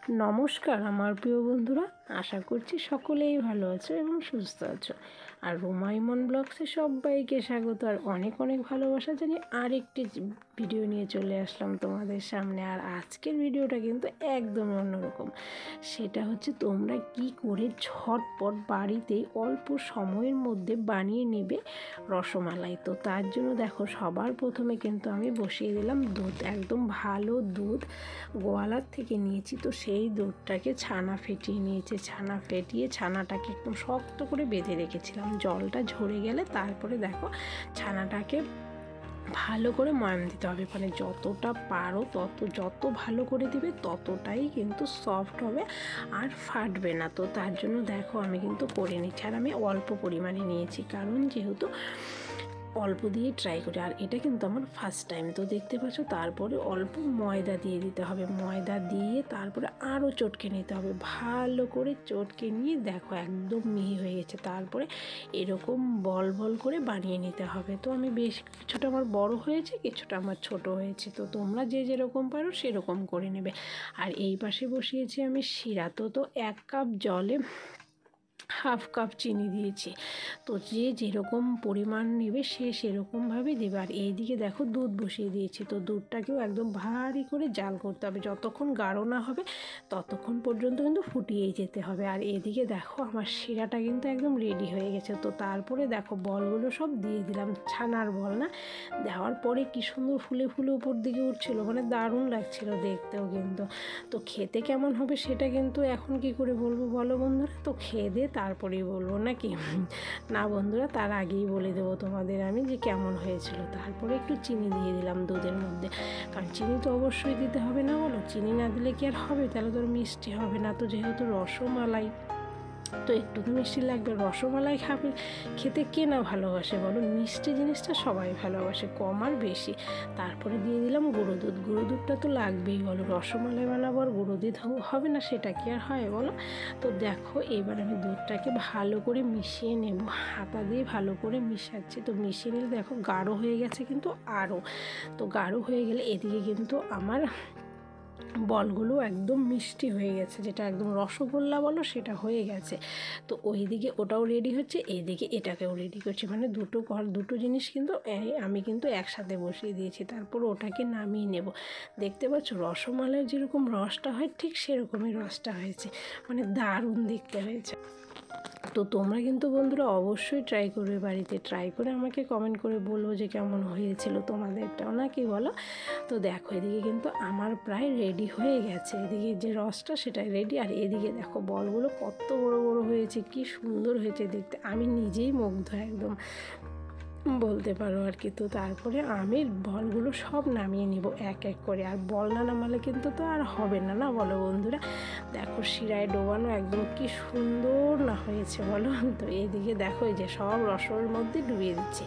নমস্কার আমার প্রিয় বন্ধুরা, আশা করছি সকলেই ভালো আছো এবং সুস্থ আছো। আর রোমাইমন ব্লগসে সবাইকে স্বাগত আর অনেক অনেক ভালোবাসা জানিয়ে আরেকটি ভিডিও নিয়ে চলে আসলাম তোমাদের সামনে। আর আজকের ভিডিওটা কিন্তু একদমই অন্যরকম। সেটা হচ্ছে তোমরা কি করে ঝটপট বাড়িতেই অল্প সময়ের মধ্যে বানিয়ে নেবে রসমালাই। তো তার জন্য দেখো, সবার প্রথমে কিন্তু আমি বসিয়ে দিলাম দুধ। একদম ভালো দুধ গোয়ালার থেকে নিয়েছি, তো সেই দুধটাকে ছানা ফেটিয়ে নিয়েছি। ছানা ফেটিয়ে ছানাটাকে একদম শক্ত করে বেঁধে রেখেছিলাম। জলটা ঝরে গেলে তারপরে দেখো ছানাটাকে ভালো করে ময়ান দিতে হবে, মানে যতটা পারো যত ভালো করে দিবে ততটাই কিন্তু সফট হবে আর ফাটবে না। তো তার জন্য দেখো আমি কিন্তু করে নিচ্ছি, আর আমি অল্প পরিমাণে নিয়েছি, কারণ যেহেতু অল্প দিয়ে ট্রাই করি আর এটা কিন্তু আমার ফার্স্ট টাইম। তো দেখতে পাচ্ছ, তারপরে অল্প ময়দা দিয়ে দিতে হবে। ময়দা দিয়ে তারপরে আরও চটকে নিতে হবে, ভালো করে চটকে নিয়ে দেখো একদম মিহি হয়ে গেছে। তারপরে এরকম বল বল করে বানিয়ে নিতে হবে। তো আমি বেশ কিছুটা আমার বড় হয়েছে, কিছুটা আমার ছোট হয়েছে, তো তোমরা যে যেরকম পারো সেরকম করে নেবে। আর এই পাশে বসিয়েছি আমি শিরা। তো 1 কাপ জলে হাফ কাপ চিনি দিয়েছি। তো যে যেরকম পরিমাণ নেবে সে সেরকমভাবে দেবে। আর এইদিকে দেখো দুধ বসিয়ে দিয়েছি। তো দুধটাকেও একদম ভারী করে জাল করতে হবে, যতক্ষণ গাঢ় না হবে ততক্ষণ পর্যন্ত কিন্তু ফুটিয়েই যেতে হবে। আর এদিকে দেখো আমার শিরাটা কিন্তু একদম রেডি হয়ে গেছে। তো তারপরে দেখো বলগুলো সব দিয়ে দিলাম, ছানার বল না, দেওয়ার পরে কী সুন্দর ফুলে ফুলে উপর দিকে উঠছিলো, মানে দারুণ লাগছিল দেখতেও কিন্তু। তো খেতে কেমন হবে সেটা কিন্তু এখন কি করে বলবো বলো বন্ধুরা? তো খেয়ে দিয়ে তারপরেই বলবো নাকি? না বন্ধুরা, তার আগেই বলে দেবো তোমাদের আমি যে কেমন হয়েছিল। তারপরে একটু চিনি দিয়ে দিলাম দুধের মধ্যে, কারণ চিনি তো অবশ্যই দিতে হবে, না বলো? চিনি না দিলে কি আর হবে? তাহলে তো মিষ্টি হবে না। তো যেহেতু রসমালাই, তো একটু তো মিষ্টি লাগবে। রসমালাই খেতে কে না ভালোবাসে বলো? মিষ্টি জিনিসটা সবাই ভালোবাসে, কম আর বেশি। তারপরে দিয়ে দিলাম গুঁড়ো দুধ। গুঁড়ো দুধটা তো লাগবেই বলো, রসমালাই বানাবো আর গুঁড়ো দুধ হবে না সেটা কি আর হয় বলো? তো দেখো এবার আমি দুধটাকে ভালো করে মিশিয়ে নেব, হাতা দিয়ে ভালো করে মিশাচ্ছি। তো মিশিয়ে নিলে দেখো গাঢ় হয়ে গেছে কিন্তু আরও। তো গাঢ় হয়ে গেলে এদিকে কিন্তু আমার বলগুলো একদম মিষ্টি হয়ে গেছে, যেটা একদম রসগোল্লা বলো সেটা হয়ে গেছে। তো ওইদিকে ওটাও রেডি হচ্ছে, এইদিকে এটাকেও রেডি করছি, মানে দুটো জিনিস কিন্তু আমি কিন্তু একসাথে বসিয়ে দিয়েছি। তারপর ওটাকে নামিয়ে নেব। দেখতে পাচ্ছ রসমালাইয়ের যেরকম রসটা হয় ঠিক সেরকমই রসটা হয়েছে, মানে দারুণ দেখতে হয়েছে। তো তোমরা কিন্তু বন্ধুরা অবশ্যই ট্রাই করবে, বাড়িতে ট্রাই করে আমাকে কমেন্ট করে বলবো যে কেমন হয়েছিল তোমাদেরটাও, না কি বলো? তো দেখো এদিকে কিন্তু আমার প্রায় রেডি হয়ে গেছে, এদিকে যে রসটা সেটাই রেডি। আর এদিকে দেখো বলগুলো কত বড় বড় হয়েছে, কি সুন্দর হয়েছে দেখতে, আমি নিজেই মুগ্ধ একদম বলতে পারো আর কি। তো তারপরে আমি বলগুলো সব নামিয়ে নিব এক এক করে, আর বল না নামালে কিন্তু তো আর হবে না, না বলো বন্ধুরা? দেখো শিরায় ডোবানো একদম কি সুন্দর না হয়েছে বলো? তো এদিকে দেখো এই যে সব রসের মধ্যে ডুবিয়ে দিচ্ছি।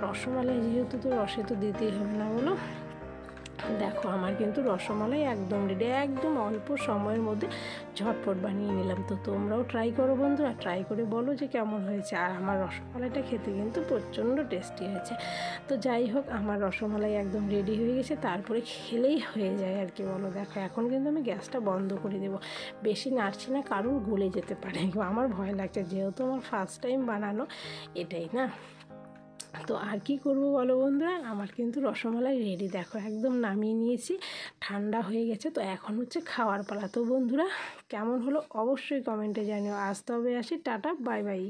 রসমালাই যেহেতু, তো রসে তো দিতেই হবে, না বলো? দেখো আমার কিন্তু রসমালাই একদম রেডি, একদম অল্প সময়ের মধ্যে ঝটপট বানিয়ে নিলাম। তো তোমরাও ট্রাই করো বন্ধুরা, ট্রাই করে বলো যে কেমন হয়েছে। আর আমার রসমালাইটা খেতে কিন্তু প্রচণ্ড টেস্টি হয়েছে। তো যাই হোক, আমার রসমালাই একদম রেডি হয়ে গেছে, তারপরে খেলেই হয়ে যায় আর কি বলো। দেখো এখন কিন্তু আমি গ্যাসটা বন্ধ করে দেবো, বেশি নাড়ছি না, কারণ গলে যেতে পারে, আমার ভয় লাগছে, যেহেতু আমার ফার্স্ট টাইম বানানো এটাই না। তো আর কি করবো বলো বন্ধুরা, আমার কিন্তু রসমালাই রেডি, দেখো একদম নামিয়ে নিয়েছি, ঠান্ডা হয়ে গেছে। তো এখন হচ্ছে খাওয়ার পালা। তো বন্ধুরা কেমন হলো অবশ্যই কমেন্টে জানিও। আজ তবে আসি, টাটা, বাই বাই।